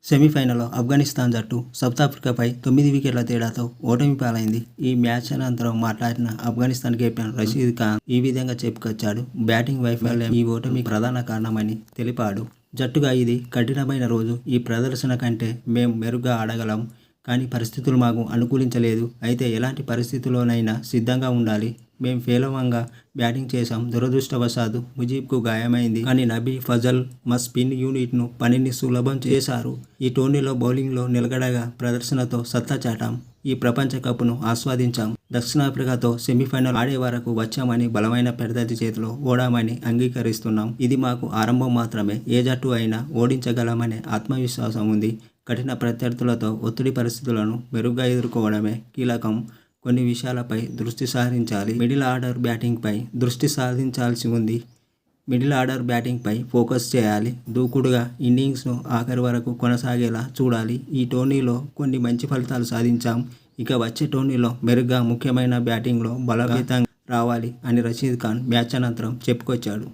సెమీఫైనల్లో ఆఫ్ఘనిస్తాన్ జట్టు సౌతాఫ్రికాపై 9 వికెట్ల తేడాతో ఓటమి పాలైంది. ఈ మ్యాచ్ అనంతరం మాట్లాడిన ఆఫ్ఘనిస్తాన్ కెప్టెన్ రషీద్ ఖాన్ ఈ విధంగా చెప్పుకొచ్చాడు. బ్యాటింగ్ వైఫల్యం ఈ ఓటమికి ప్రధాన కారణమని తెలిపాడు. జట్టుగా ఇది కఠినమైన రోజు. ఈ ప్రదర్శన కంటే మేం మెరుగ్గా ఆడగలం. కానీ పరిస్థితులు మాకు అనుకూలించలేదు. అయితే ఎలాంటి పరిస్థితుల్లోనైనా సిద్ధంగా ఉండాలి. మేం పేలవంగా బ్యాటింగ్ చేశాం. దురదృష్టవశాత్తు ముజీబ్కు గాయమైంది. కానీ నబీ ఫజల్ మా స్పిన్ యూనిట్ను పనిని సులభం చేశారు. ఈ టోర్నీలో బౌలింగ్లో నిలకడగా ప్రదర్శనతో సత్తా చాటాం. ఈ ప్రపంచ కప్ను ఆస్వాదించాం. దక్షిణాఫ్రికాతో సెమీఫైనల్ ఆడే వరకు వచ్చామని, బలమైన ప్రత్యర్థి చేతిలో ఓడామని అంగీకరిస్తున్నాం. ఇది మాకు ఆరంభం మాత్రమే. ఏ జట్టు అయినా ఓడించగలమనే ఆత్మవిశ్వాసం ఉంది. కఠిన ప్రత్యర్థులతో ఒత్తిడి పరిస్థితులను మెరుగ్గా ఎదుర్కోవడమే కీలకం. కొన్ని విషయాలపై దృష్టి సారించాలి. మిడిల్ ఆర్డర్ బ్యాటింగ్పై దృష్టి సారించాల్సి ఉంది. మిడిల్ ఆర్డర్ బ్యాటింగ్పై ఫోకస్ చేయాలి. దూకుడుగా ఇన్నింగ్స్ను ఆఖరి వరకు కొనసాగేలా చూడాలి. ఈ టోర్నీలో కొన్ని మంచి ఫలితాలు సాధించాం. ఇక వచ్చే టోర్నీలో మెరుగ్గా, ముఖ్యమైన బ్యాటింగ్లో బలోపేతంగా రావాలి అని రషీద్ ఖాన్ మ్యాచ్ అనంతరం చెప్పుకొచ్చాడు.